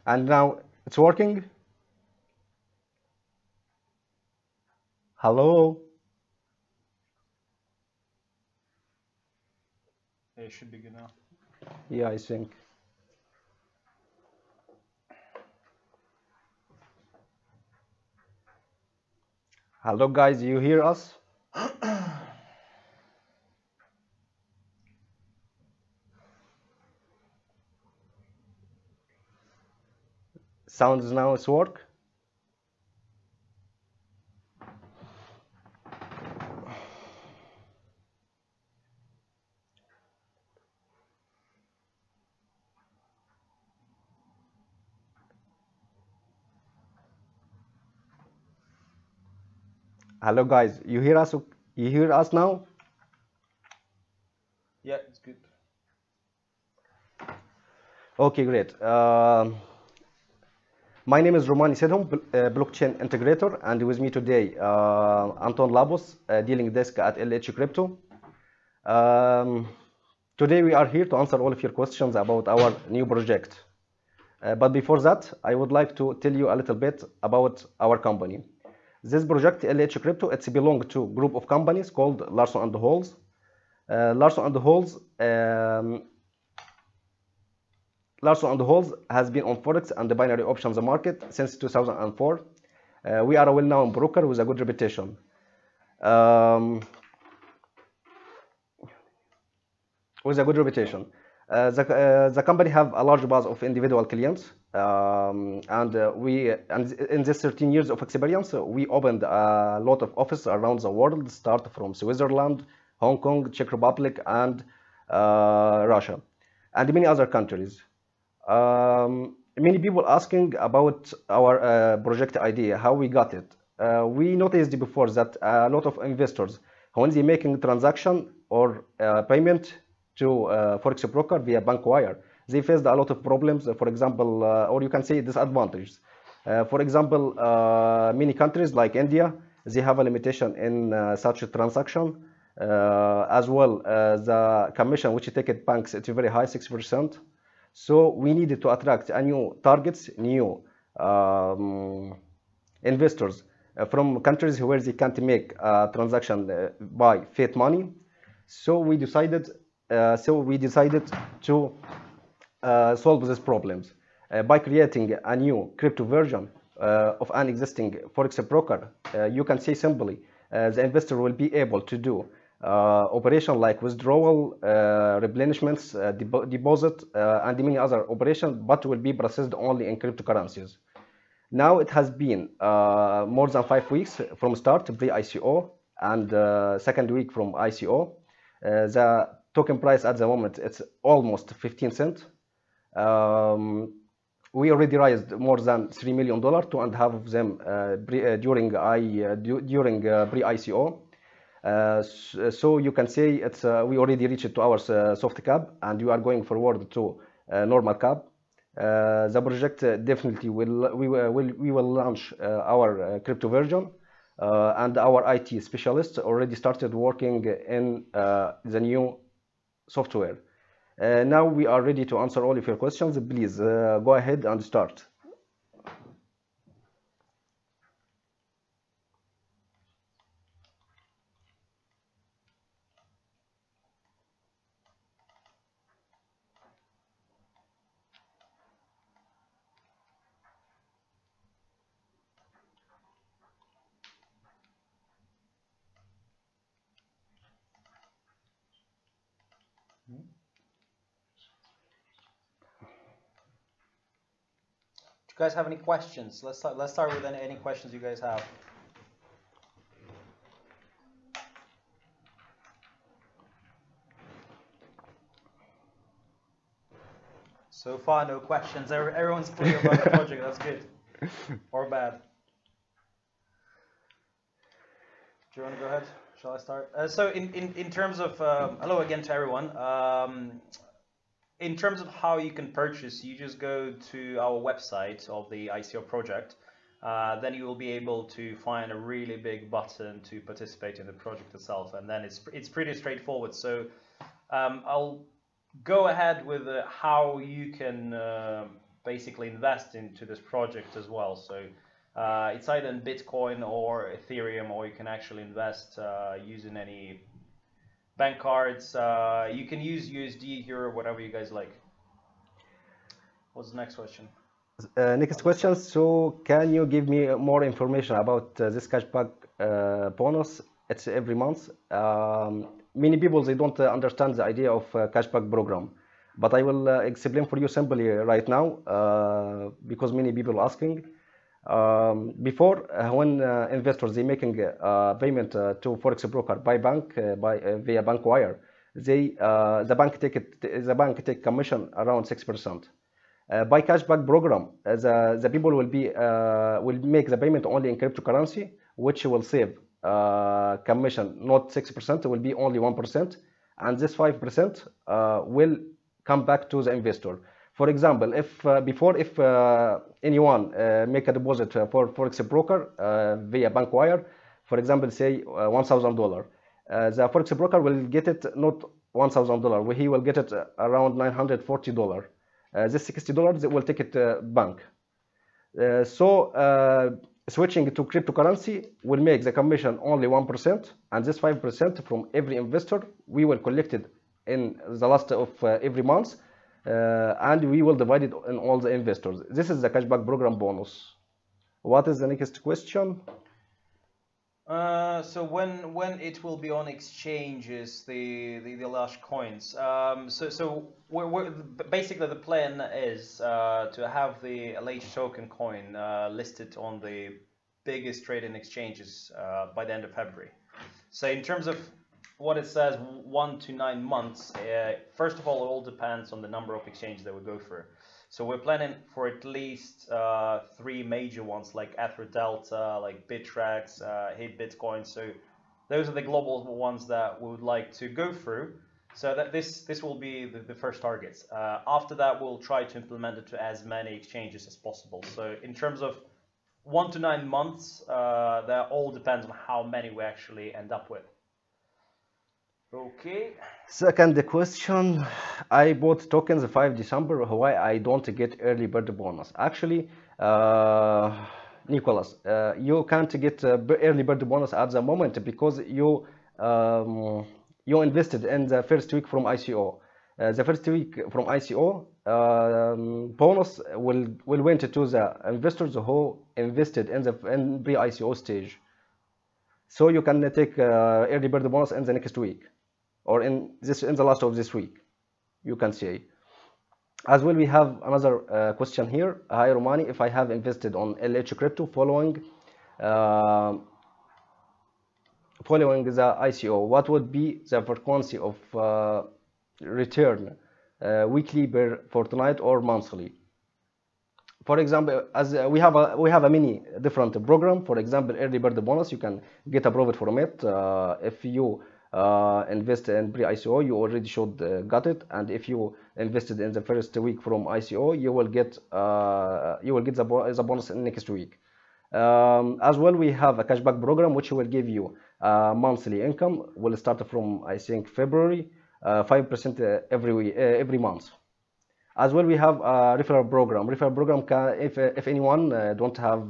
And now it's working. Hello. It should be good now. Yeah, I think. Hello, guys. You hear us? Sounds now it's work. Hello, guys. You hear us? You hear us now? Yeah, it's good. Okay, great. My name is Romany Sedhom, blockchain integrator, and with me today, Anton Labos, dealing desk at LH Crypto. Um, Today we are here to answer all of your questions about our new project. But before that, I would like to tell you a little bit about our company. This project, LH-CRYPTO, it's belong to a group of companies called Larson&Holz. Larson&Holz Larson&Holz has been on Forex and the binary options market since 2004. We are a well-known broker with a good reputation. Um, with a good reputation. The company have a large base of individual clients, and in this 13 years of experience, we opened a lot of offices around the world, start from Switzerland, Hong Kong, Czech Republic, and Russia, and many other countries. Many people asking about our project idea, how we got it. We noticed before that a lot of investors, when they making transaction or payment to forex broker via bank wire, they faced a lot of problems. For example, or you can say disadvantages. For example, many countries like India, they have a limitation in such a transaction. As well, the commission which you take at banks, it's very high, 6%. So we needed to attract a new targets, new investors from countries where they can't make a transaction by fiat money. So we decided to solve these problems by creating a new crypto version of an existing forex broker. You can say simply the investor will be able to do operation like withdrawal, replenishments, deposit, and many other operations, but will be processed only in cryptocurrencies. Now it has been more than 5 weeks from start pre-ICO and second week from ICO. The token price at the moment it's almost 15 cents. We already raised more than $3 million, two and a half of them during pre-ICO. So you can say it's we already reached to our soft cap, and we are going forward to normal cap. The project definitely we will launch our crypto version, and our IT specialists already started working in the new software. Now we are ready to answer all of your questions. Please go ahead and start. Do you guys have any questions? Let's start with any questions you guys have. So far, no questions. Everyone's clear about the project. That's good. Or bad. Do you want to go ahead? Shall I start? So in terms of hello again to everyone. In terms of how you can purchase, you just go to our website of the ICO project. Then you will be able to find a really big button to participate in the project itself, and then it's pretty straightforward. So I'll go ahead with how you can basically invest into this project as well. So it's either in Bitcoin or Ethereum, or you can actually invest using any bank cards. You can use USD, Euro, whatever you guys like. What's the next question? Next question. So, can you give me more information about this cashback bonus? It's every month. Many people they don't understand the idea of cashback program, but I will explain for you simply right now because many people asking. Before, when investors they making payment to forex broker by bank via bank wire, the bank take commission around 6%. By cashback program, the people will make the payment only in cryptocurrency, which will save commission not 6%, will be only 1%, and this 5% will come back to the investor. For example, if anyone make a deposit for forex broker via bank wire, for example, say $1,000, the forex broker will get it not $1,000, he will get it around $940. This $60 will take it bank. Switching to cryptocurrency will make the commission only 1%, and this 5% from every investor we will collect it in the last of every month, and we will divide it on all the investors. This is the cashback program bonus. What is the next question? So when it will be on exchanges, the LH coins. Basically the plan is to have the LH token coin listed on the biggest trading exchanges by the end of February. So in terms of what it says, 1 to 9 months. First of all, it all depends on the number of exchanges that we go through. So we're planning for at least 3 major ones like Ether Delta, like Bittrex, Hit Bitcoin. So those are the global ones that we would like to go through. So that this will be the first targets. After that, we'll try to implement it to as many exchanges as possible. So in terms of 1 to 9 months, that all depends on how many we actually end up with. Okay. Second question, I bought tokens 5 December. Why I don't get early bird bonus? Actually, Nicholas, you can't get early bird bonus at the moment because you invested in the first week from ICO. The first week from ICO bonus will went to the investors who invested in the pre-ICO stage. So you can take early bird bonus in the next week, or in the last of this week, you can say. As well, we have another question here. Hi Romany, if I have invested on LH-CRYPTO following the ICO, what would be the frequency of return, weekly, per fortnight, or monthly? For example, as we have a many different program. For example, early bird bonus, you can get a profit from it if you invest in pre-ICO, you already should got it, and if you invested in the first week from ICO, you will get the bonus in next week. As well, we have a cashback program which will give you monthly income. Will start from, I think, February, 5% every month. As well, we have a referral program. Referral program can, if anyone don't have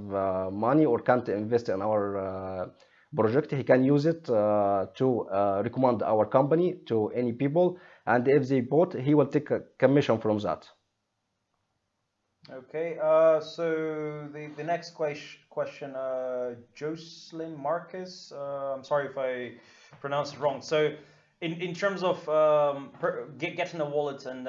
money or can't invest in our project, he can use it to recommend our company to any people, and if they bought, he will take a commission from that. Okay, so the next question, Jocelyn Marcus, I'm sorry if I pronounced it wrong. So in terms of getting a wallet and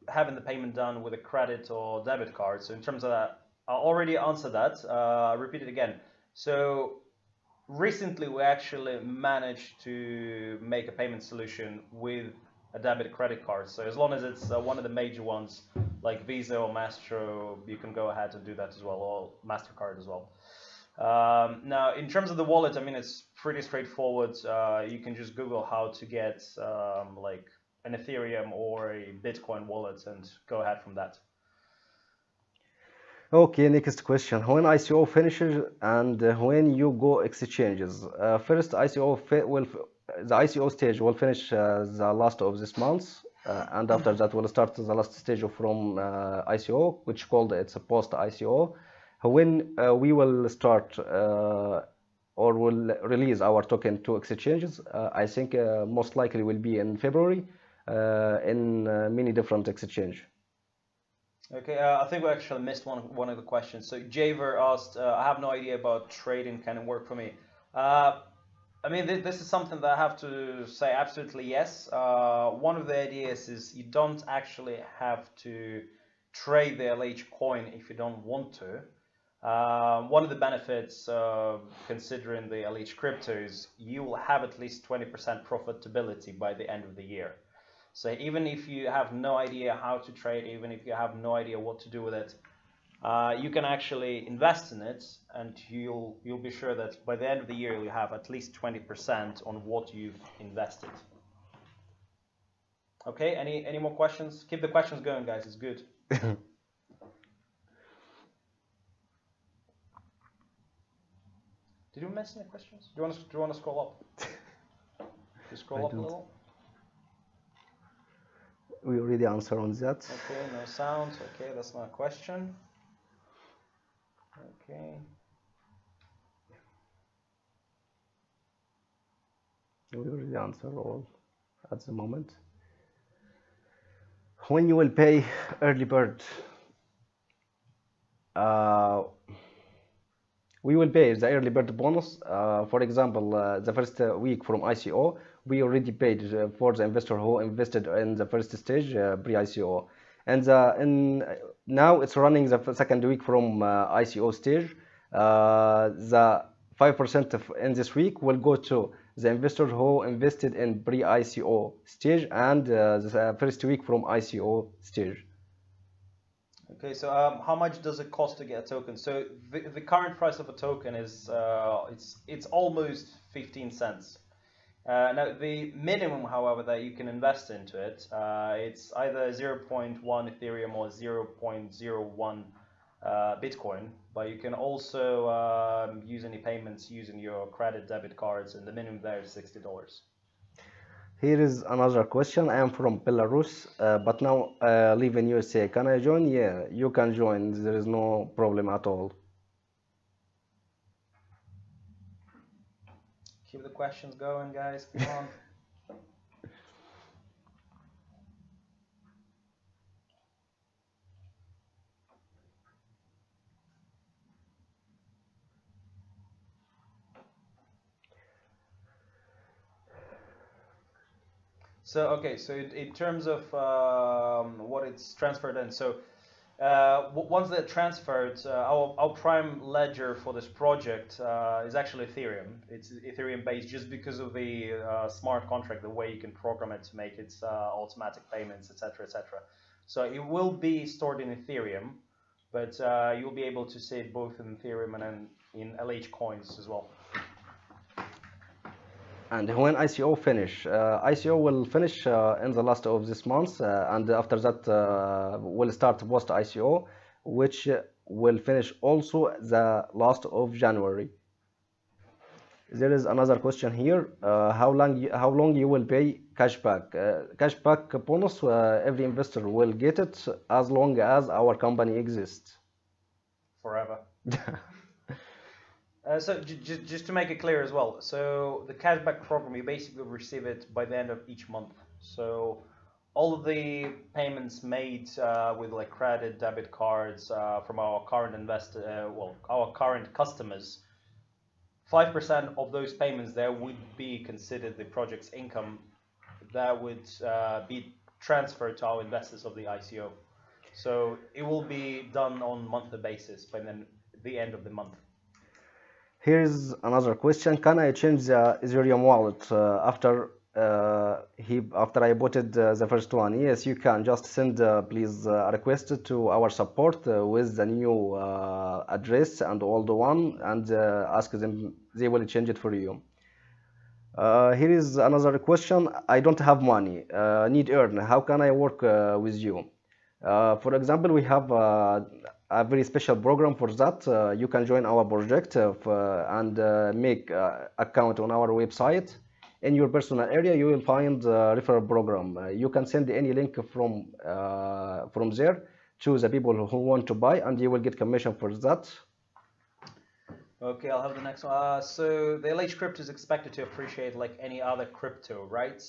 having the payment done with a credit or debit card, so in terms of that, I already answered that. I'll repeat it again. So recently we actually managed to make a payment solution with a debit credit card. So as long as it's one of the major ones like Visa or Maestro, you can go ahead and do that as well, or MasterCard as well. Now, in terms of the wallet, I mean, it's pretty straightforward. You can just Google how to get like an Ethereum or a Bitcoin wallet and go ahead from that. Okay, next question. When ICO finishes and when you go exchanges, first the ICO stage will finish the last of this month, and after that we'll start the last stage from ICO, which called it's a post ICO. When we will start or will release our token to exchanges, I think most likely will be in February in many different exchanges. Okay, I think we actually missed one of the questions. So Javer asked, I have no idea about trading, can it work for me? I mean, this is something that I have to say absolutely yes. One of the ideas is you don't actually have to trade the LH coin if you don't want to. One of the benefits considering the LH crypto is you will have at least 20% profitability by the end of the year. So even if you have no idea how to trade, even if you have no idea what to do with it, you can actually invest in it, and you'll be sure that by the end of the year you have at least 20% on what you've invested. Okay, any more questions? Keep the questions going, guys. It's good. Did you miss any questions? Do you want to scroll up? Just scroll up a little. We already answered on that. Okay, no sound. Okay, that's not a question. Okay. We already answered all at the moment. When you will pay early bird, we will pay the early bird bonus. For example, the first week from ICO, we already paid for the investor who invested in the first stage pre-ICO, and now it's running the second week from ICO stage. The 5% in this week will go to the investor who invested in pre-ICO stage and the first week from ICO stage. Okay, so how much does it cost to get a token? So the current price of a token is it's almost 15 cents. Now the minimum, however, that you can invest into it, it's either 0.1 Ethereum or 0.01 Bitcoin, but you can also use any payments using your credit debit cards, and the minimum there is $60. Here is another question. I am from Belarus, but now live in USA. Can I join? Yeah, you can join. There is no problem at all. Keep the questions going, guys. Come on. So okay, so in terms of what it's transferred in, so once they're transferred, our prime ledger for this project is actually Ethereum. It's Ethereum based just because of the smart contract, the way you can program it to make its automatic payments, etc., etc. So it will be stored in Ethereum, but you'll be able to see it both in Ethereum and in LH coins as well. And when ICO finish, ICO will finish in the last of this month, and after that will start post ICO, which will finish also the last of January. There is another question here. How long you will pay cashback? Cashback bonus, every investor will get it as long as our company exists. Forever. So just to make it clear as well, so the cashback program, you basically receive it by the end of each month. So all of the payments made with like credit, debit cards from our current our current customers, 5% of those payments there would be considered the project's income that would be transferred to our investors of the ICO. So it will be done on a monthly basis by then the end of the month. Here's another question. Can I change the Ethereum wallet after I bought it the first one? Yes, you can. Just send please a request to our support with the new address and old one, and ask them. They will change it for you. Here is another question. I don't have money. Need earn. How can I work with you? For example, we have a very special program for that. You can join our project and make account on our website, In your personal area, you will find a referral program. You can send any link from there to the people who want to buy, and you will get commission for that. Okay, I'll have the next one. So the LH crypto is expected to appreciate like any other crypto, right?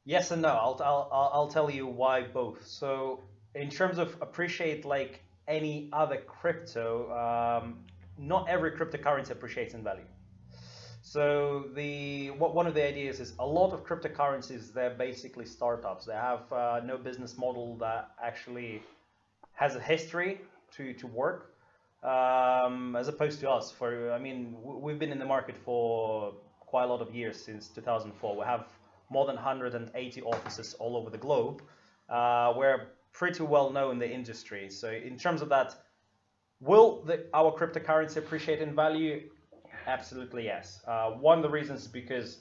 Yes and no. I'll tell you why both. So in terms of appreciate like any other crypto, not every cryptocurrency appreciates in value. So one of the ideas is a lot of cryptocurrencies, they're basically startups. They have no business model that actually has a history to work. As opposed to us. I mean, we've been in the market for quite a lot of years, since 2004. We have more than 180 offices all over the globe. We're pretty well known in the industry. So in terms of that, will our cryptocurrency appreciate in value? Absolutely yes. One of the reasons is because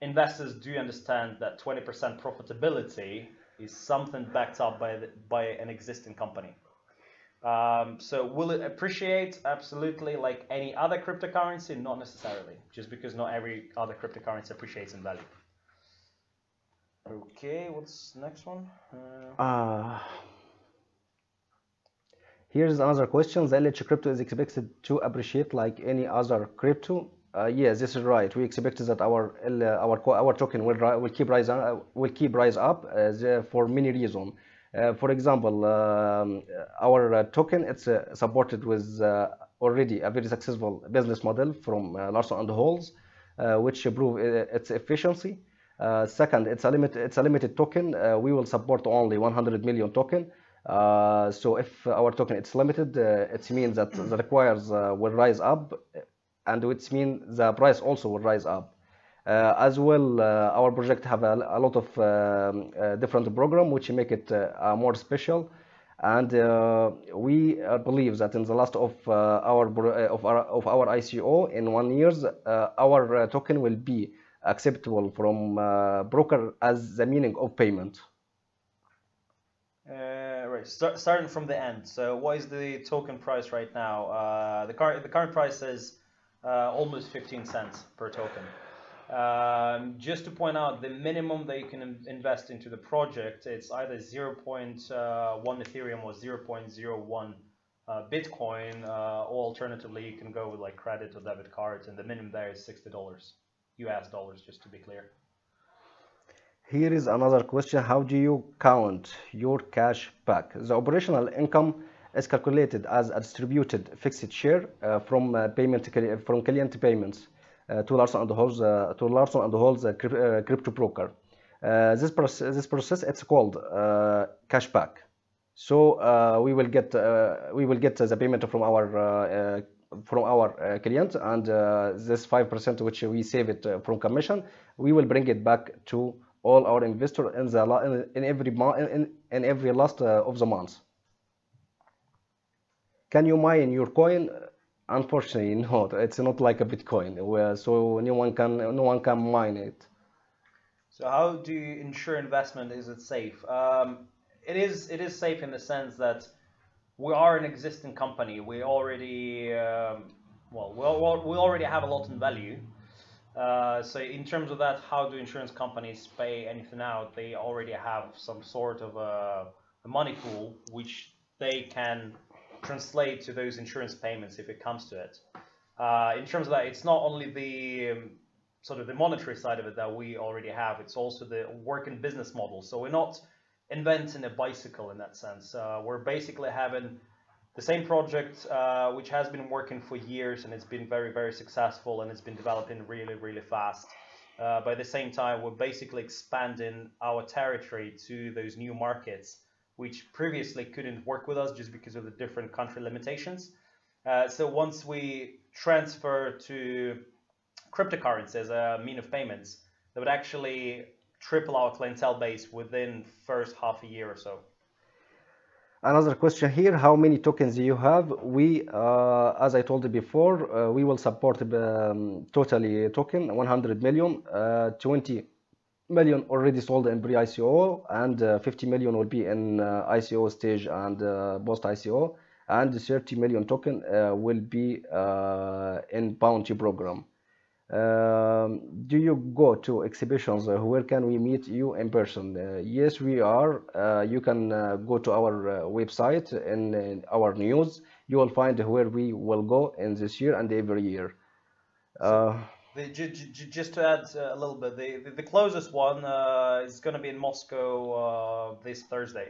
investors do understand that 20% profitability is something backed up by an existing company. So will it appreciate? Absolutely. Like any other cryptocurrency? Not necessarily, just because not every other cryptocurrency appreciates in value. Okay, what's the next one? Here's another question. The LH crypto is expected to appreciate like any other crypto. Yes, this is right. We expect that our token will keep rise up for many reasons. For example, our token, it's supported with already a very successful business model from Larson&Holz, which prove its efficiency. Second, it's a limited token. We will support only 100 million token. So if our token it's limited, it means that the requires will rise up, and it means the price also will rise up. As well, our project have a lot of different program which make it more special, and we believe that in the last of our ICO in 1 year, our token will be acceptable from broker as the meaning of payment. Right. Starting from the end. So what is the token price right now? The current price is almost 15 cents per token. Just to point out, the minimum that you can invest into the project, it's either 0.1 Ethereum or 0.01 Bitcoin, or alternatively you can go with like credit or debit cards, and the minimum there is $60 US dollars, just to be clear. Here is another question. How do you count your cash back? The operational income is calculated as a distributed fixed share from client payments to Larson&Holz crypto broker. This process it's called cash back. So we will get the payment from our client, and this 5% which we save it from commission, we will bring it back to all our investors in every last of the month. Can you mine your coin? Unfortunately, not. It's not like a Bitcoin, so no one can mine it. So how do you ensure investment? Is it safe? It is safe in the sense that we are an existing company. We already we already have a lot in value. So in terms of that, how do insurance companies pay anything out? They already have some sort of a money pool which they can translate to those insurance payments if it comes to it. In terms of that, it's not only the sort of the monetary side of it that we already have, it's also the working business model. So we're not inventing a bicycle in that sense. We're basically having the same project which has been working for years, and it's been very, very successful, and it's been developing really, really fast. By the same time, we're basically expanding our territory to those new markets which previously couldn't work with us just because of the different country limitations. So once we transfer to cryptocurrency as a mean of payments, that would actually triple our clientele base within first half a year or so. Another question here, how many tokens do you have? We, as I told you before, we will support totally token 100 million, 20 million already sold in pre-ICO, and 50 million will be in ICO stage and post-ICO, and 30 million token will be in bounty program. Do you go to exhibitions? Where can we meet you in person? Yes, we are. You can go to our website and in our news. You will find where we will go in this year and every year. So Uh, just to add a little bit, the closest one is going to be in Moscow this Thursday.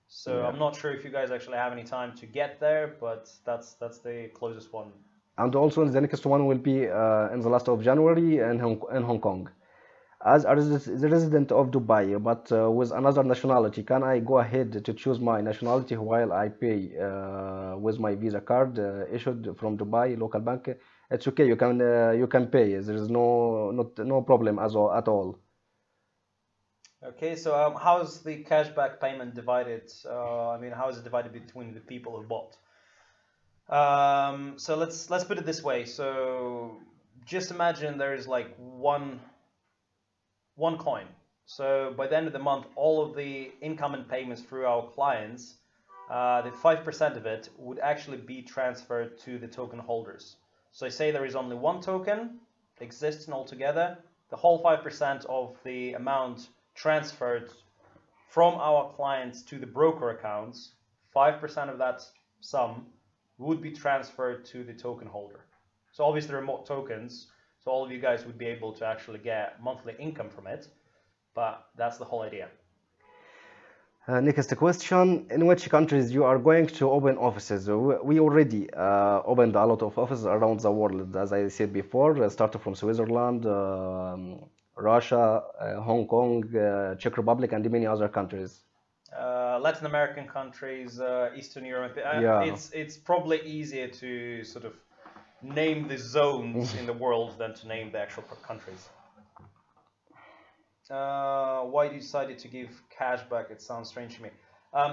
So yeah. I'm not sure if you guys actually have any time to get there, but that's the closest one. And also the next one will be in the last of January in Hong Kong. As a the resident of Dubai, but with another nationality, can I go ahead to choose my nationality while I pay with my Visa card issued from Dubai local bank? It's okay. You can pay. There is no problem at all. Okay, so how's the cashback payment divided? I mean, how is it divided between the people who bought? So let's put it this way. So just imagine there is like one coin. So by the end of the month, all of the incoming payments through our clients, the 5% of it would actually be transferred to the token holders. So say there is only one token existing altogether, the whole 5% of the amount transferred from our clients to the broker accounts, 5% of that sum would be transferred to the token holder. So obviously remote tokens, so all of you guys would be able to actually get monthly income from it, but that's the whole idea. Next question, in which countries you are going to open offices? We already opened a lot of offices around the world, as I said before, started from Switzerland, Russia, Hong Kong, Czech Republic, and many other countries. Latin American countries, Eastern Europe, Yeah. it's probably easier to sort of name the zones in the world than to name the actual countries. Why you decided to give cash back? It sounds strange to me.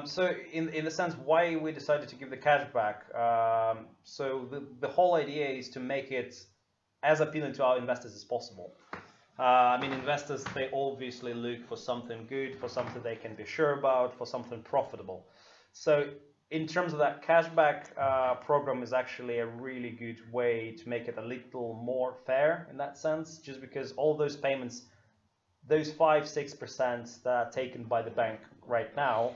So in the sense why we decided to give the cash back, so the whole idea is to make it as appealing to our investors as possible. I mean, investors, they obviously look for something good, for something they can be sure about, for something profitable. So in terms of that cashback program is actually a really good way to make it a little more fair in that sense, just because all those payments, those 5-6% that are taken by the bank right now,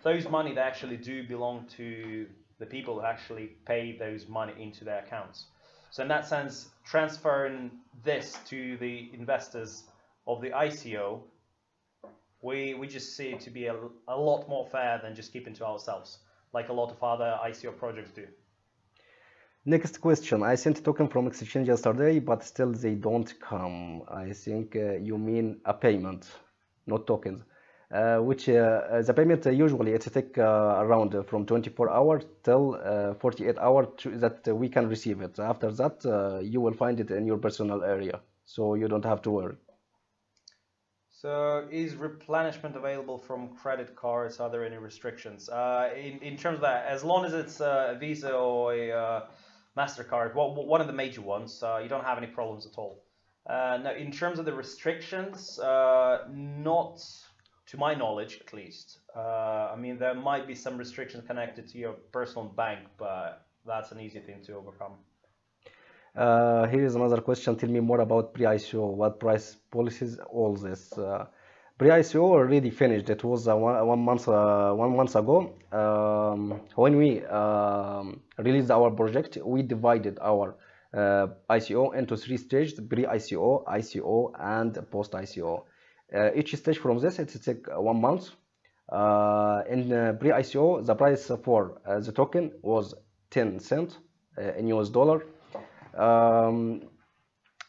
those money that actually do belong to the people who actually pay those money into their accounts. So in that sense, transferring this to the investors of the ICO, we just see it to be a lot more fair than just keeping to ourselves, like a lot of other ICO projects do. Next question. I sent a token from exchange yesterday, but still they don't come. I think you mean a payment, not tokens. Which the payment usually it take around from 24 hours till 48 hours that we can receive it. After that, you will find it in your personal area, so you don't have to worry. So is replenishment available from credit cards? Are there any restrictions? In terms of that, as long as it's a Visa or a MasterCard, well, one of the major ones, you don't have any problems at all. Now, in terms of the restrictions, not to my knowledge, at least. I mean, there might be some restrictions connected to your personal bank, but that's an easy thing to overcome. Here is another question. Tell me more about pre-ICO. What price policies? All this. Pre-ICO already finished. It was one month ago. When we released our project, we divided our ICO into 3 stages: pre-ICO, ICO, and post-ICO. Each stage from this it takes 1 month. In pre-ICO, the price for the token was 10 cents in US dollar.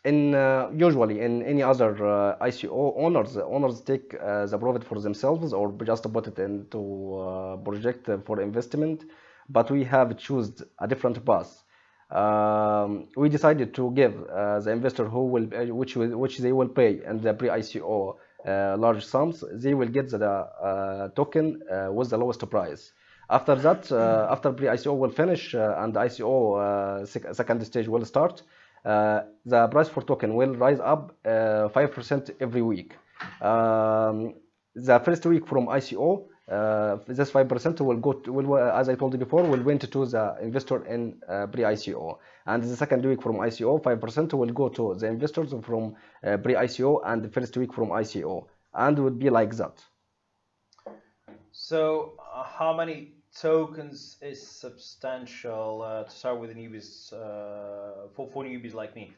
Usually in any other ICO, owners take the profit for themselves or just put it into project for investment, but we have chosen a different path. We decided to give the investor who will which they will pay in the pre-ICO large sums. They will get the token with the lowest price. After that, after pre-ICO will finish and ICO second stage will start, the price for token will rise up 5% every week. The first week from ICO, this 5% will go to, will, as I told you before, will went to the investor in pre-ICO, and the second week from ICO, 5% will go to the investors from pre-ICO and the first week from ICO, and would be like that. So how many tokens is substantial to start with the newbies, for newbies like me?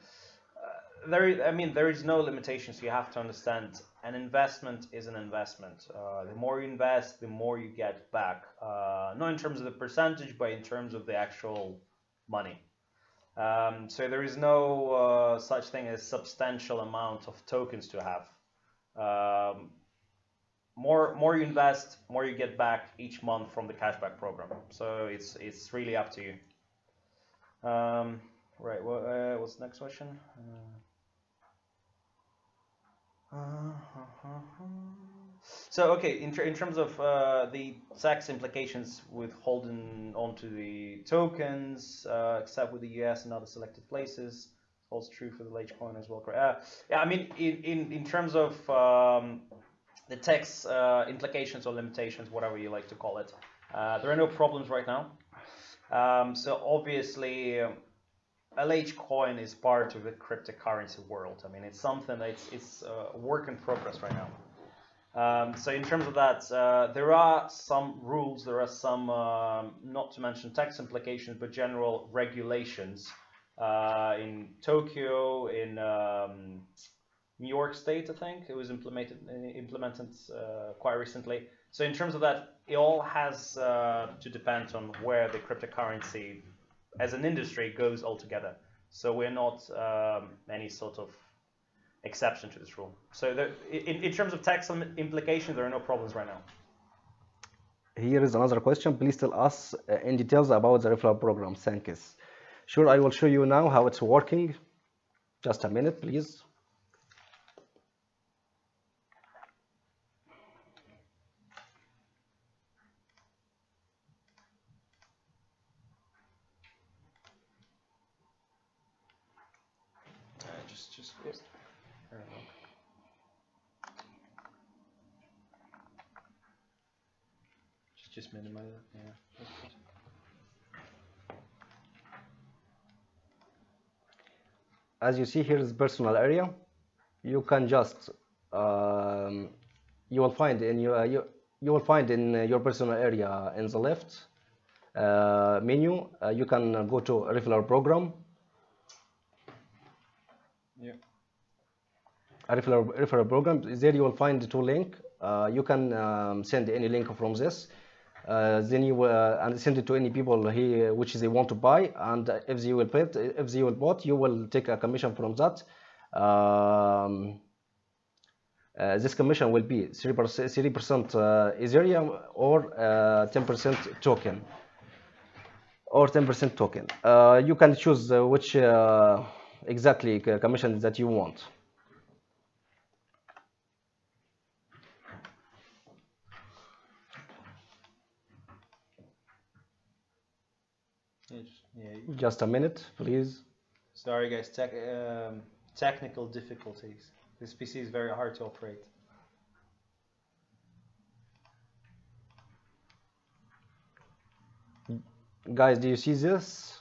There is no limitations. You have to understand an investment is an investment. The more you invest, the more you get back. Not in terms of the percentage, but in terms of the actual money. So there is no such thing as substantial amount of tokens to have. More you invest, more you get back each month from the cashback program. So it's really up to you. Right. Well, what's the next question? So okay, in terms of the tax implications with holding onto the tokens, except with the US and other selected places, holds true for the LH-coin as well. Yeah, I mean, in terms of the tax implications or limitations, whatever you like to call it, there are no problems right now. So obviously, LH-coin is part of the cryptocurrency world. I mean, it's something that it's a work in progress right now. So in terms of that, there are some rules, there are some, not to mention tax implications, but general regulations in Tokyo, in New York State, I think it was implemented quite recently. So in terms of that, it all has to depend on where the cryptocurrency as an industry goes altogether. So we're not any sort of exception to this rule. So in terms of tax implications, there are no problems right now. Here is another question. Please tell us in details about the referral program. Thanks. Sure, I will show you now how it's working. Just a minute, please. Just minimize it. Yeah. As you see, here is personal area. You can just you will find in your personal area in the left menu. You can go to referral program. Yeah. A referral program. There you will find the two links. You can send any link from this. Then you and send it to any people here which they want to buy, and if they will bought, you will take a commission from that. This commission will be 3% Ethereum or 10% token. You can choose which exactly commission that you want. Yeah. Just a minute, please. Sorry, guys. Technical difficulties. This PC is very hard to operate. Guys, do you see this?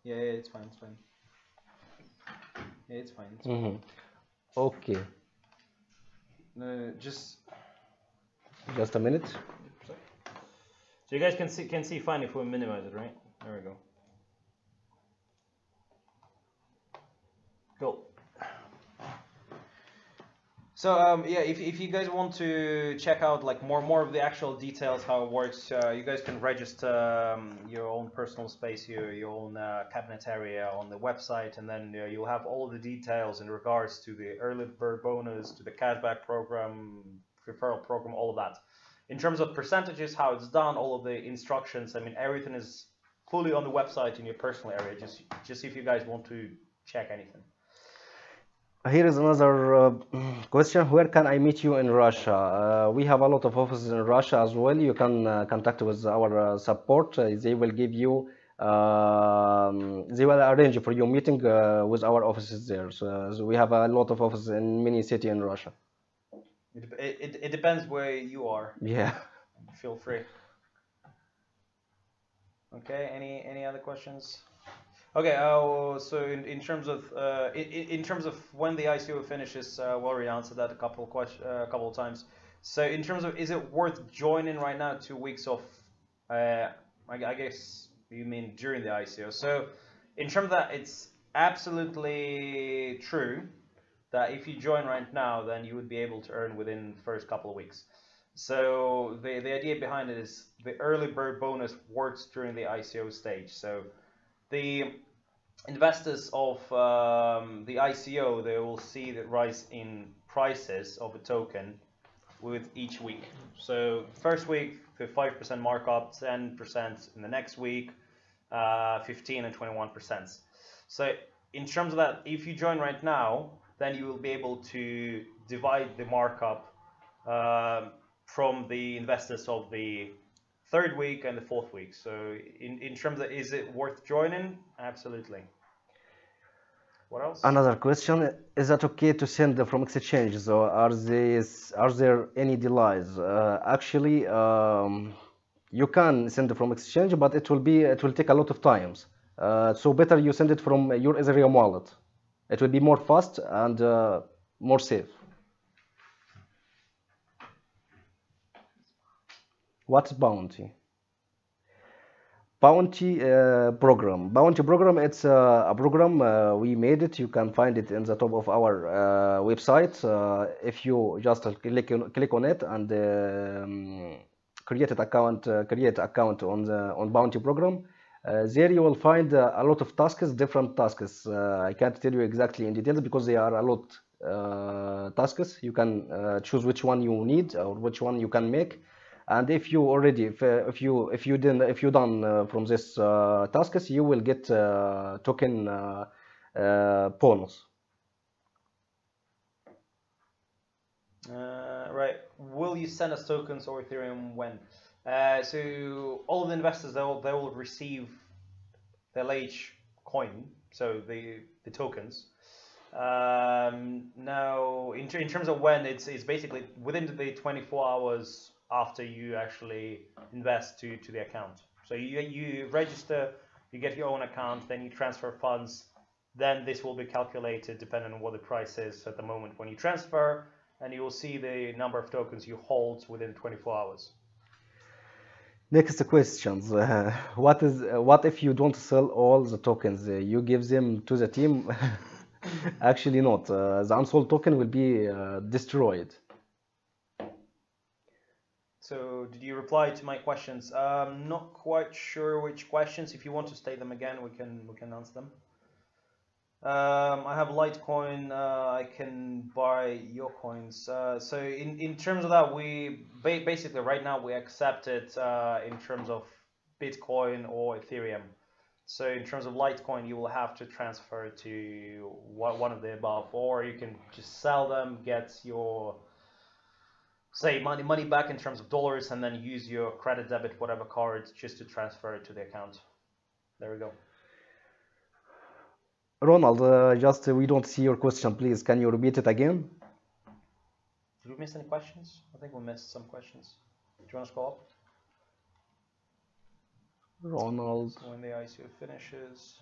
Yeah, it's fine. It's fine. Yeah, it's fine. It's fine. Okay. Just a minute. So you guys can see fine if we minimize it, right? There we go. Cool. So yeah, if you guys want to check out like more of the actual details how it works, you guys can register your own personal space, your own cabinet area on the website, and then you'll have all of the details in regards to the early bird bonus, to the cashback program, referral program, all of that. In terms of percentages, how it's done, all of the instructions, I mean, everything is fully on the website in your personal area. Just if you guys want to check anything. Here is another question. Where can I meet you in Russia? We have a lot of offices in Russia as well. You can contact with our support. They will give you, they will arrange for your meeting with our offices there. So we have a lot of offices in many cities in Russia. It depends where you are. Yeah. feel free. Okay, any other questions? Okay, so in terms of in terms of when the ICO finishes, we already answered that a couple of times. So in terms of, is it worth joining right now? 2 weeks of, I guess you mean during the ICO. So in terms of that, it's absolutely true that if you join right now, then you would be able to earn within the first couple of weeks. So the idea behind it is the early bird bonus works during the ICO stage. So the investors of the ICO, they will see the rise in prices of a token with each week. So first week, the 5% markup, 10% in the next week, 15 and 21%. So in terms of that, if you join right now, then you will be able to divide the markup from the investors of the third week and the fourth week. So in terms of, is it worth joining? Absolutely. What else? Another question, is that okay to send from exchanges, or are there any delays? Actually, you can send from exchange, but it will take a lot of times. So better you send it from your Ethereum wallet. It will be more fast and more safe. What's Bounty? Bounty program, it's a program, we made it. You can find it in the top of our website. If you just click on it and create account on Bounty program, there you will find a lot of tasks, different tasks. I can't tell you exactly in details because there are a lot tasks. You can choose which one you need or which one you can make. And if you done from this tasks, you will get token bonus. Right. Will you send us tokens or Ethereum when? So all of the investors, they will receive the LH coin, so the tokens. Now in terms of when, it's basically within the 24 hours after you actually invest to the account. So you register, you get your own account, then you transfer funds, then this will be calculated depending on what the price is at the moment when you transfer, and you will see the number of tokens you hold within 24 hours. Next questions. What if you don't sell all the tokens? You give them to the team? Actually not. The unsold token will be destroyed. So did you reply to my questions? Not quite sure which questions. If you want to state them again, we can answer them. I have Litecoin. I can buy your coins. So in terms of that, we basically right now we accept it in terms of Bitcoin or Ethereum. So in terms of Litecoin, you will have to transfer to one of the above, or you can just sell them, get your money back in terms of dollars, and then use your credit, debit, whatever card just to transfer it to the account. There we go. Ronald, we don't see your question, please. Can you repeat it again? Did we miss any questions? I think we missed some questions. Do you want to scroll up? Ronald. When the ICO finishes.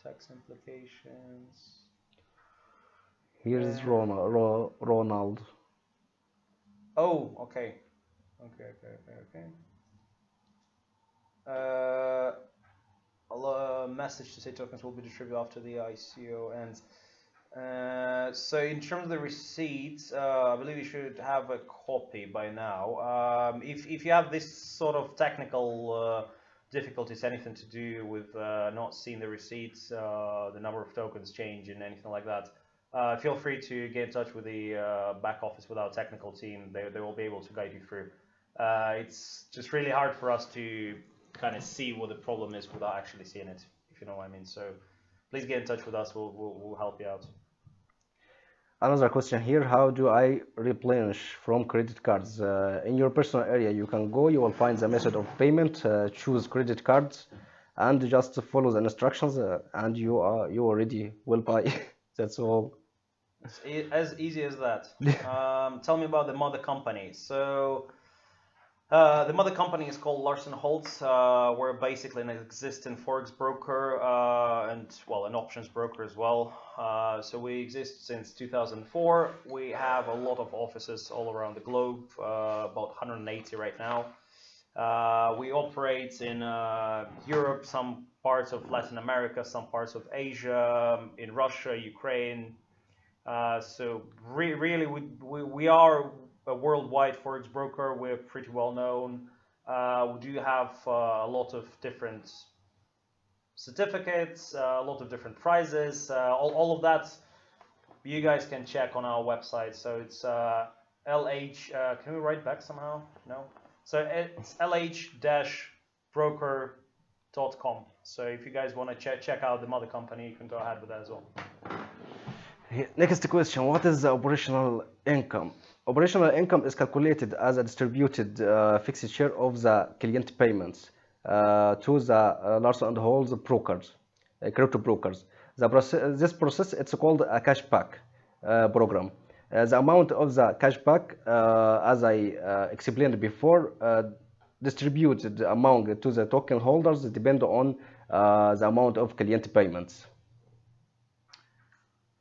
Tax implications. Here's Ronald. Oh, okay. Okay. A message to say tokens will be distributed after the ICO ends. So in terms of the receipts, I believe you should have a copy by now. If you have this sort of technical difficulties, anything to do with not seeing the receipts, the number of tokens change and anything like that, feel free to get in touch with the back office with our technical team. They will be able to guide you through. It's just really hard for us to kind of see what the problem is without actually seeing it, if you know what I mean. So please get in touch with us. We'll help you out. Another question here, how do I replenish from credit cards? In your personal area, you can go, you will find the method of payment, choose credit cards, and just follow the instructions, and you already will buy. That's all. It's as easy as that. Tell me about the mother company. So the mother company is called Larson&Holz. We're basically an existing forex broker and well, an options broker as well. So we exist since 2004. We have a lot of offices all around the globe, about 180 right now. We operate in Europe, some parts of Latin America, some parts of Asia, in Russia, Ukraine. So really, we are a worldwide forex broker. We're pretty well known. We do have a lot of different certificates, a lot of different prizes. All of that you guys can check on our website. So it's LH. Can we write back somehow? No. So it's LH-broker.com. So if you guys want to check out the mother company, you can go ahead with that as well. Next question, what is the operational income? Operational income is calculated as a distributed fixed share of the client payments to the Larson&Holz brokers, crypto brokers. This process it's called a cashback program. The amount of the cashback, as I explained before, distributed among to the token holders depend on the amount of client payments.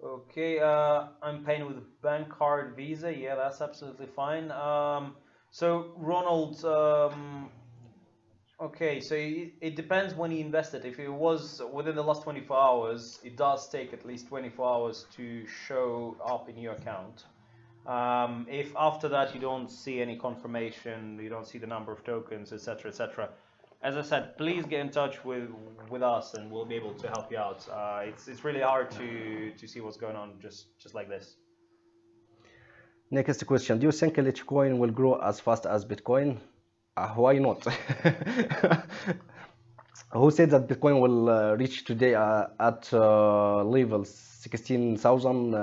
Okay, I'm paying with bank card, Visa. Yeah, that's absolutely fine. So Ronald, okay, so it depends when you invest it. If it was within the last 24 hours, it does take at least 24 hours to show up in your account. If after that you don't see any confirmation, you don't see the number of tokens, etc., etc. As I said, please get in touch with us and we'll be able to help you out. It's really hard to see what's going on just like this. Next question, do you think LH will grow as fast as Bitcoin? Why not? Who said that Bitcoin will reach today at level 16,000,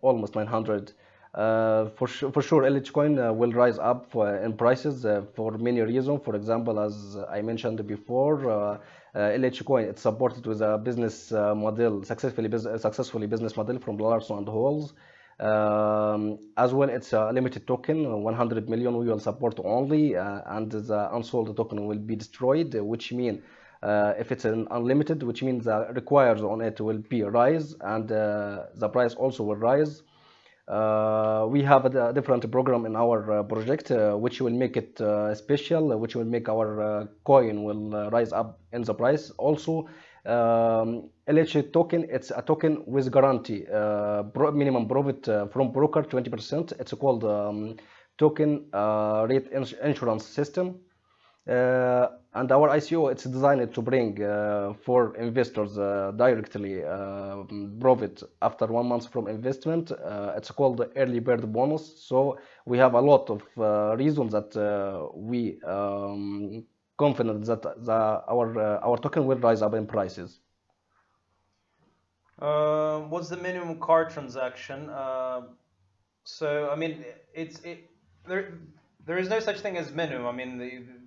almost 900? For sure, LH will rise up in prices for many reasons. For example, as I mentioned before, LH it's supported with a business model, successfully business model from Larson&Holz. As well, it's a limited token, 100 million we will support only, and the unsold token will be destroyed, which means if it's an unlimited, which means the requires on it will be rise, and the price also will rise. We have a different program in our project, which will make it special, which will make our coin will rise up in the price. Also, LH token, it's a token with guarantee, minimum profit from broker 20%. It's called token rate insurance system. And our ICO, it's designed to bring for investors directly profit after 1 month from investment. It's called the early bird bonus. So we have a lot of reasons that we confident that our token will rise up in prices. What's the minimum card transaction? So I mean, there is no such thing as minimum. I mean,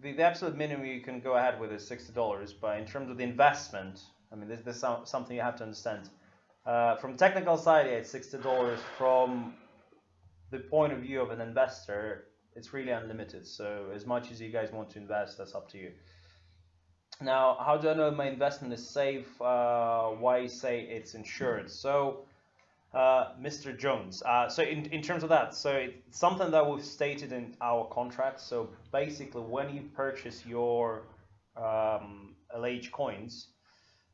the absolute minimum you can go ahead with is $60. But in terms of the investment, I mean, this is something you have to understand. From technical side, yeah, it's $60. From the point of view of an investor, it's really unlimited. So as much as you guys want to invest, that's up to you. Now, how do I know my investment is safe? Why say it's insured? So, Mr. Jones, so in terms of that, so it's something that we've stated in our contract. So basically, when you purchase your LH coins,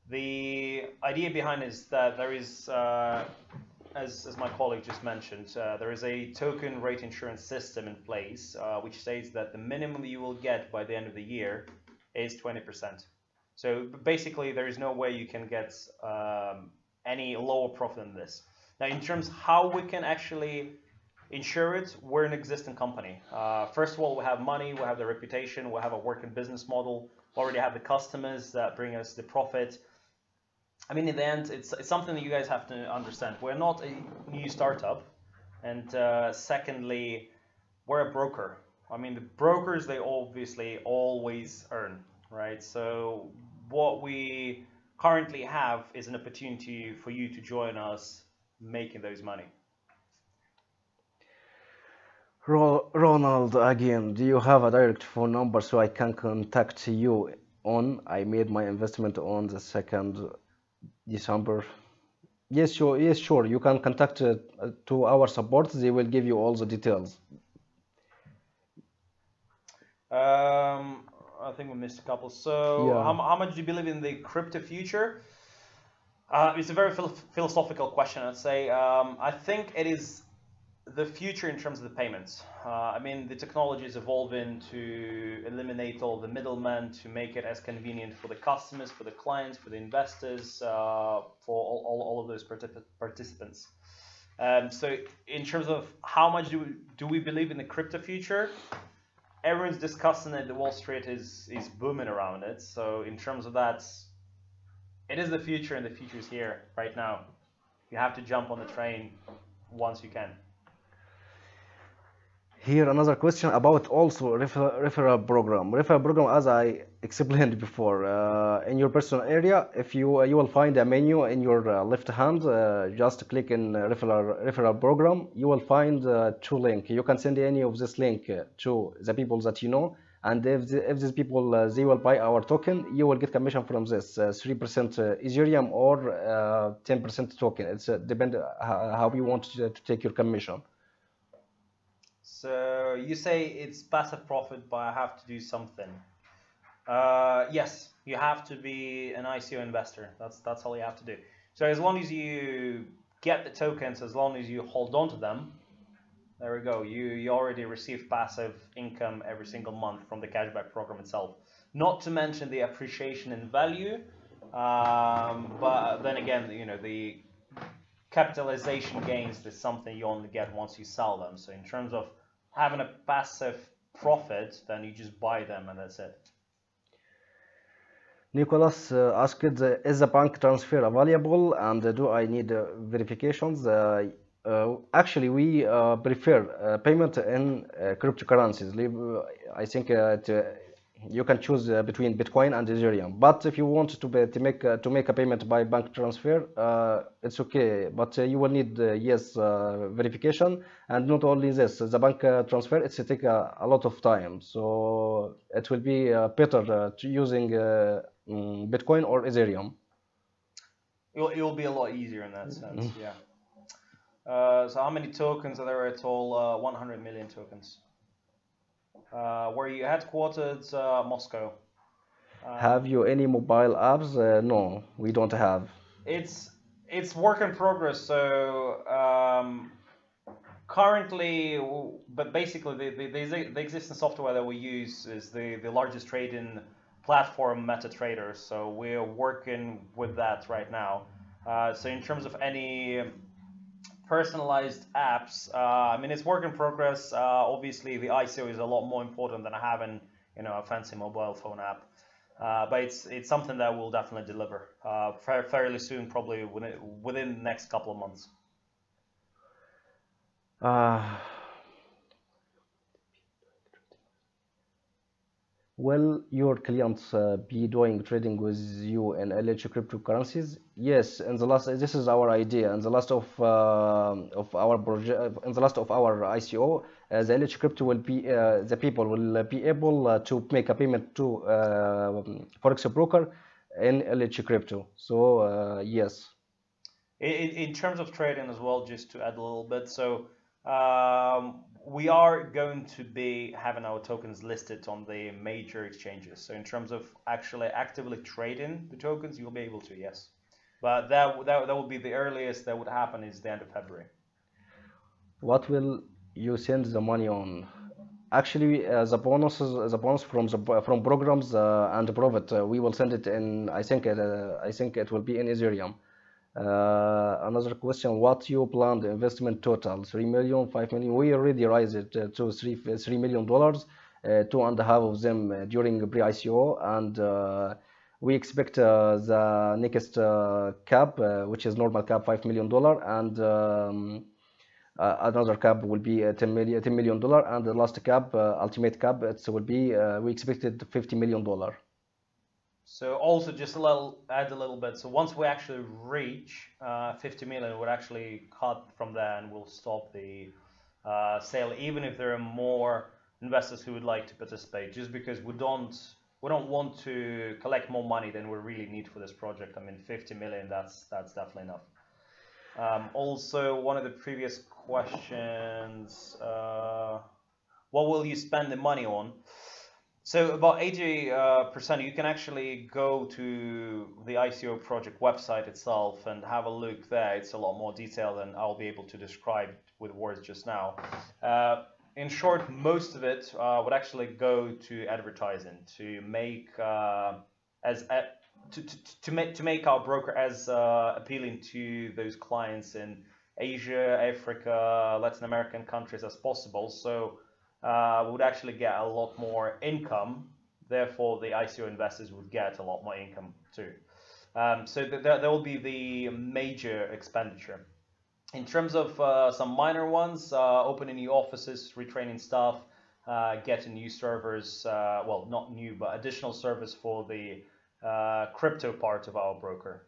the idea behind it is that there is, as my colleague just mentioned, there is a token rate insurance system in place, which states that the minimum you will get by the end of the year is 20%. So basically, there is no way you can get any lower profit than this. Now, in terms of how we can actually insure it, we're an existing company. First of all, we have money, we have the reputation, we have a working business model, we already have the customers that bring us the profit. I mean, in the end, it's something that you guys have to understand. We're not a new startup. And secondly, we're a broker. I mean, the brokers, they obviously always earn, right? So what we currently have is an opportunity for you to join us making those money. Ronald again, do you have a direct phone number so I can contact you on? I made my investment on the 2nd December. Yes, sure. Yes, sure. You can contact to our support. They will give you all the details. I think we missed a couple. So, Yeah. how much do you believe in the crypto future? It's a very philosophical question, I'd say. I think it is the future in terms of the payments. I mean, the technology is evolving to eliminate all the middlemen, to make it as convenient for the customers, for the clients, for the investors, for all of those participants. So, in terms of how much do we believe in the crypto future? Everyone's discussing it. The Wall Street is booming around it. So, in terms of that, it is the future, and the future is here right now. You have to jump on the train once you can. Here another question about also referral program. Referral program, as I explained before, in your personal area, if you will find a menu in your left hand. Just click in referral program. You will find two links. You can send any of this link to the people that you know, and if these people they will buy our token, you will get commission from this 3% Ethereum or 10% token. It's depend how you want to take your commission. So you say it's passive profit, but I have to do something. Yes, you have to be an ICO investor. That's all you have to do. So as long as you get the tokens, as long as you hold on to them, there we go. You already receive passive income every single month from the cashback program itself. Not to mention the appreciation in value. But then again, you know, the capitalization gains is something you only get once you sell them. So in terms of having a passive profit, then you just buy them and that's it. Nicholas asked, is the bank transfer available and do I need verifications? Actually, we prefer payment in cryptocurrencies. I think you can choose between Bitcoin and Ethereum. But if you want to make a payment by bank transfer, it's okay. But you will need yes verification, and not only this, the bank transfer it's take a lot of time. So it will be better to using Bitcoin or Ethereum. It will be a lot easier in that sense, yeah. So how many tokens are there at all? 100 million tokens. Where are you headquartered? Moscow. Have you any mobile apps? No, we don't have. It's work in progress. So currently, but basically the existing software that we use is the largest trading platform, MetaTrader. So we're working with that right now. So in terms of any personalized apps, I mean, it's work in progress. Obviously, the ICO is a lot more important than having, you know, a fancy mobile phone app. But it's something that we'll definitely deliver fairly soon, probably within the next couple of months. Will your clients be doing trading with you in LH cryptocurrencies? Yes, in the last, this is our idea. In the last of our project, in the last of our ICO, the LH crypto will be the people will be able to make a payment to forex broker in LH crypto. So yes. In terms of trading as well, just to add a little bit, so we are going to be having our tokens listed on the major exchanges. So in terms of actually actively trading the tokens, you'll be able to, yes. But that would be the earliest that would happen is the end of February. What will you send the money on? Actually, the bonus from programs and profit, we will send it in. I think it will be in Ethereum. Another question, what you planned investment total? 3 million, 5 million? We already raised it to $3 million, 2.5 of them during pre-ICO, and we expect the next cap, which is normal cap, $5 million, and another cap will be $10 million, and the last cap, ultimate cap, it will be we expected $50 million. So also just add a little bit. So once we actually reach 50 million, we'll actually cut from there and we'll stop the sale, even if there are more investors who would like to participate, just because we don't want to collect more money than we really need for this project. I mean, 50 million, that's definitely enough. Also, one of the previous questions, what will you spend the money on? So about 80%, you can actually go to the ICO project website itself and have a look there. It's a lot more detailed than I'll be able to describe with words just now. In short, most of it would actually go to advertising to make to make our broker as appealing to those clients in Asia, Africa, Latin American countries as possible. So we would actually get a lot more income. Therefore, the ICO investors would get a lot more income too. So there will be the major expenditure. In terms of some minor ones, opening new offices, retraining staff, getting new servers, well, not new, but additional servers for the crypto part of our broker.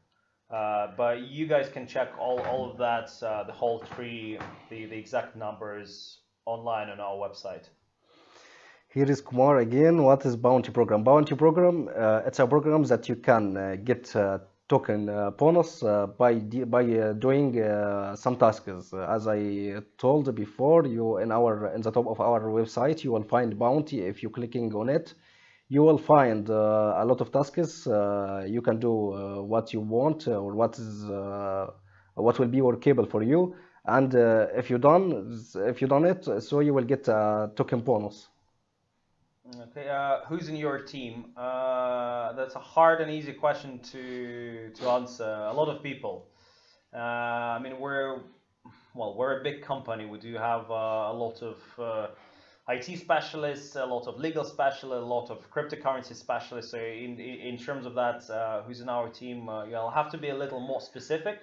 But you guys can check all of that, the whole tree, the exact numbers online on our website. Here is Kumar again. What is Bounty Program? Bounty Program, it's a program that you can get token bonus by doing some tasks. As I told before, you in the top of our website, you will find Bounty. If you're clicking on it, you will find a lot of tasks. You can do what you want or what will be workable for you. And if you done it, so you will get a token bonus. Okay, who's in your team? That's a hard and easy question to answer. A lot of people. I mean, we're a big company. We do have a lot of IT specialists, a lot of legal specialists, a lot of cryptocurrency specialists. So in terms of that, who's in our team, you'll have to be a little more specific.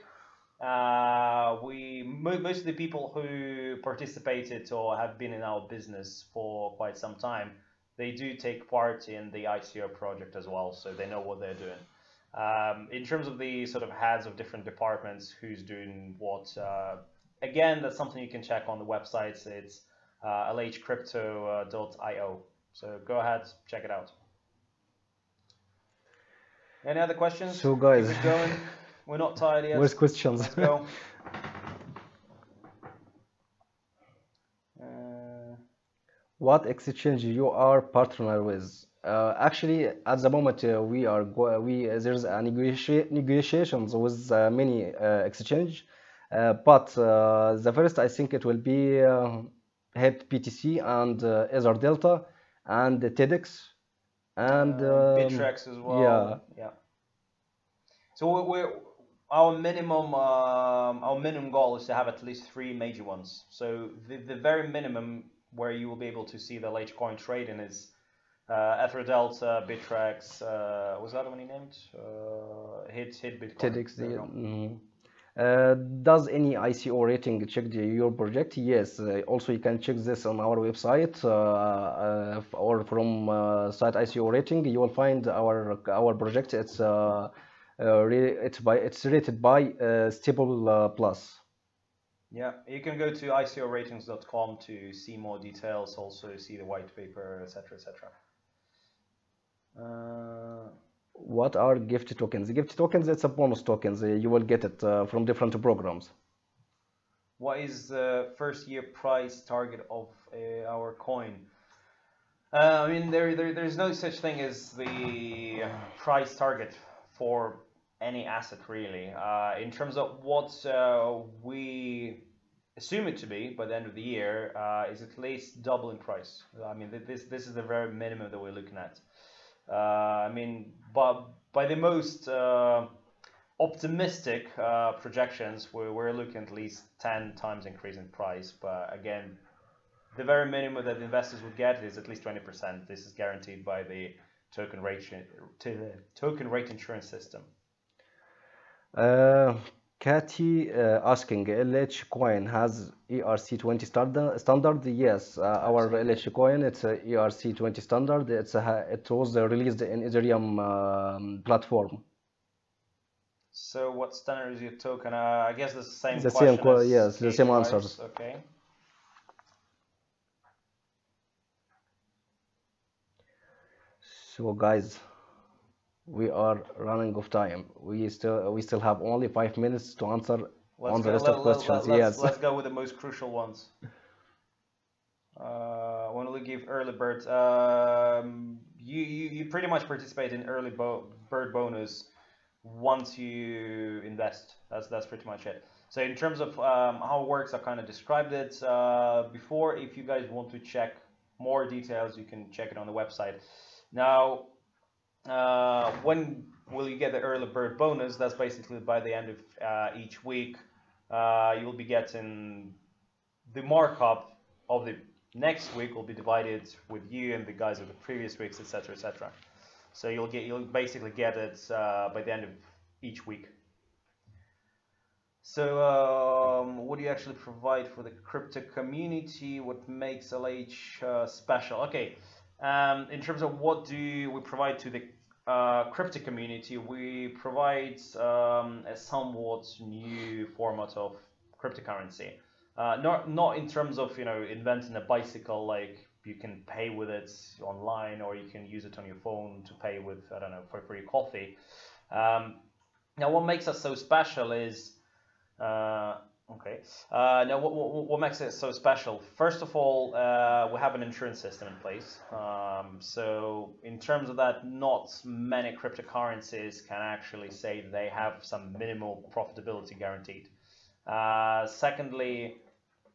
Most of the people who participated or have been in our business for quite some time, they do take part in the ICO project as well, so they know what they're doing. In terms of the sort of heads of different departments, who's doing what, again, that's something you can check on the website. It's LH-CRYPTO ICO. So go ahead, check it out. Any other questions? So guys, keep it going. We're not tired yet. Where's questions? Let's go. What exchange you are partner with? Actually, at the moment there's a negotiations with many exchange, but the first I think it will be HIP BTC and Ether Delta and TEDx and Bittrex as well. Yeah. So our minimum goal is to have at least 3 major ones. So the very minimum where you will be able to see the Litecoin trading is Ether Delta, Bittrex, was that one he named? Hit Bitcoin. TEDx. Does any ICO rating check your project? Yes. Also, you can check this on our website or from site ICO rating. You will find our project. It's rated by Stable Plus. Yeah, you can go to icoratings.com to see more details, also see the white paper, etc., etc. What are gift tokens? Gift tokens, it's a bonus tokens. You will get it from different programs. What is the first year price target of our coin? I mean, there's no such thing as the price target for any asset really. In terms of what we assume it to be by the end of the year is at least double in price. I mean, this is the very minimum that we're looking at. I mean, but by the most optimistic projections, we're looking at least 10 times increase in price. But again, the very minimum that investors would get is at least 20%. This is guaranteed by the token rate insurance system. Cathy asking, LH coin has ERC20 standard? Yes, our LH coin, it's a ERC20 standard. It was released in Ethereum platform. So what standard is your token? I guess the same the question same, yes, the same right? answers. Okay. So guys, we are running of time. We still have only 5 minutes to answer on the rest of questions. Yes. Let's go with the most crucial ones. When will we give early bird? You pretty much participate in early bird bonus once you invest. That's pretty much it. So in terms of how it works, I kind of described it before. If you guys want to check more details, you can check it on the website. Now, when will you get the early bird bonus? That's basically by the end of each week. You'll be getting the markup of the next week will be divided with you and the guys of the previous weeks, etc., etc. So you'll basically get it by the end of each week. So what do you actually provide for the crypto community? What makes LH special? Okay, in terms of what do we provide to the crypto community, we provide a somewhat new format of cryptocurrency. Not in terms of inventing a bicycle, like you can pay with it online or you can use it on your phone to pay with, I don't know, for free coffee. Now what makes us so special is now what makes it so special? First of all, we have an insurance system in place. So in terms of that, not many cryptocurrencies can actually say they have some minimal profitability guaranteed. Secondly,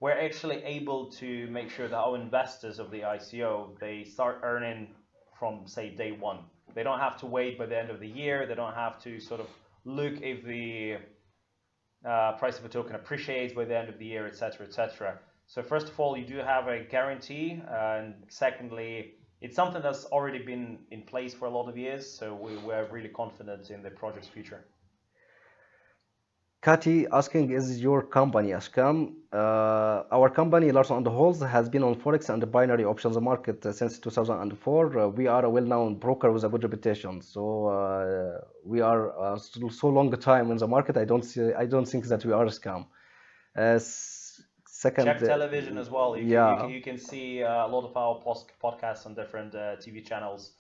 we're actually able to make sure that our investors of the ICO, they start earning from, say, day one. They don't have to wait by the end of the year. They don't have to sort of look if the price of a token appreciates by the end of the year, etc., etc. So first of all, you do have a guarantee, and secondly, it's something that's already been in place for a lot of years, so we're really confident in the project's future. Kati asking, is your company a scam? Our company, Larson&Holz, has been on Forex and the binary options market since 2004. We are a well-known broker with a good reputation. So we are so long time in the market. I don't think that we are a scam. Second, check television as well. You can see a lot of our podcasts on different TV channels.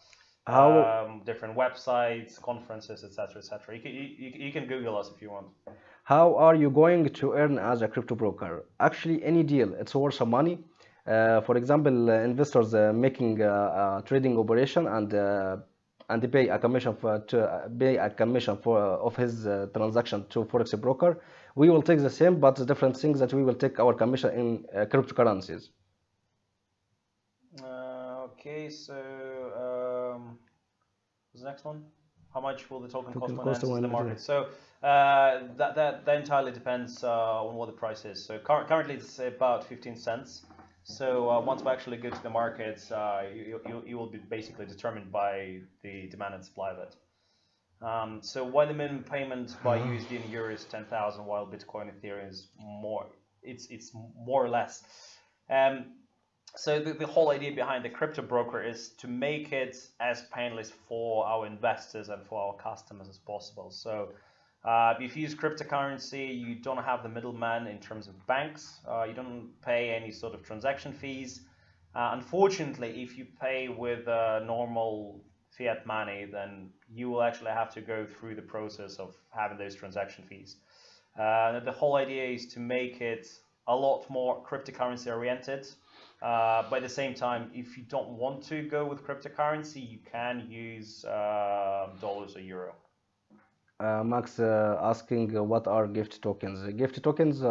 Different websites, conferences, etc., etc. You can Google us if you want. How are you going to earn as a crypto broker? Actually, any deal, it's worth some money. For example, investors making a trading operation and pay a commission of his transaction to forex broker. We will take the same, but the different things that we will take our commission in cryptocurrencies. Okay, so what's the next one? How much will the token cost when it enters the market? So that entirely depends on what the price is. So currently it's about 15 cents. So once we actually go to the market, you will be basically determined by the demand and supply of it. So while the minimum payment by USD and Euro is 10,000, while Bitcoin and Ethereum is more, it's more or less. So the whole idea behind the crypto broker is to make it as painless for our investors and for our customers as possible. So if you use cryptocurrency, you don't have the middleman in terms of banks. You don't pay any sort of transaction fees. Unfortunately, if you pay with normal fiat money, then you will actually have to go through the process of having those transaction fees. The whole idea is to make it a lot more cryptocurrency oriented. By the same time, if you don't want to go with cryptocurrency, you can use dollars or euro. Max asking what are gift tokens. Gift tokens,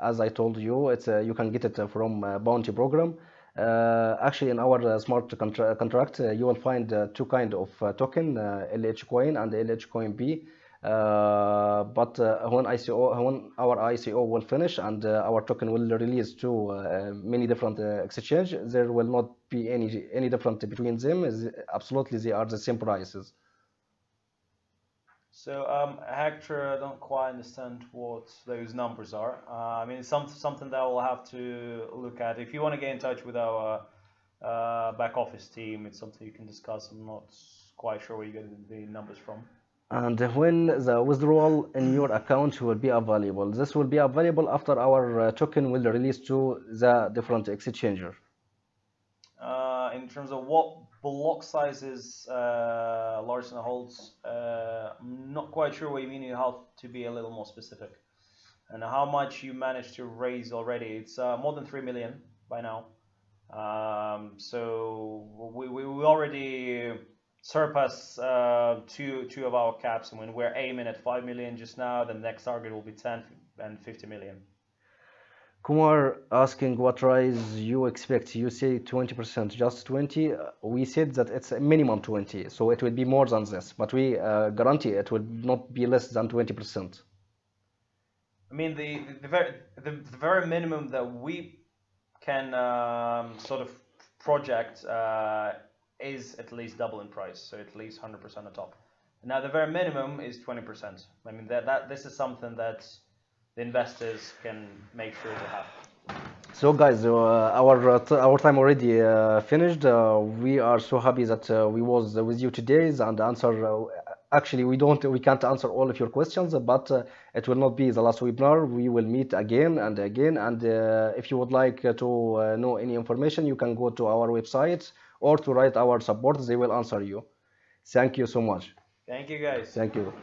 as I told you, it's you can get it from Bounty program. Actually, in our smart contract, you will find two kind of token, LH coin and LH coin B. But when our ICO will finish and our token will release to many different exchange, there will not be any difference between them. Absolutely, they are the same prices. So Hector, I don't quite understand what those numbers are. I mean, it's something that we'll have to look at. If you want to get in touch with our back office team, it's something you can discuss. I'm not quite sure where you get the numbers from. And when the withdrawal in your account will be available, this will be available after our token will release to the different exchanger. In terms of what block sizes, Larson&Holz, I'm not quite sure what you mean. You have to be a little more specific. And how much you managed to raise already? It's more than 3 million by now. So we already surpassed two of our caps. I mean, we're aiming at 5 million just now. The next target will be 10 and 50 million. Kumar asking what rise you expect. You say 20%, just 20. We said that it's a minimum 20, so it will be more than this, but we guarantee it will not be less than 20%. I mean, the very minimum that we can sort of project is at least double in price, so at least 100% on top. Now, the very minimum is 20%. I mean, this is something that the investors can make sure they have. So guys, our time already finished. We are so happy that we was with you today and answer. Actually, we can't answer all of your questions, but it will not be the last webinar. We will meet again and again. And if you would like to know any information, you can go to our website or to write our support. They will answer you. Thank you so much. Thank you, guys. Thank you.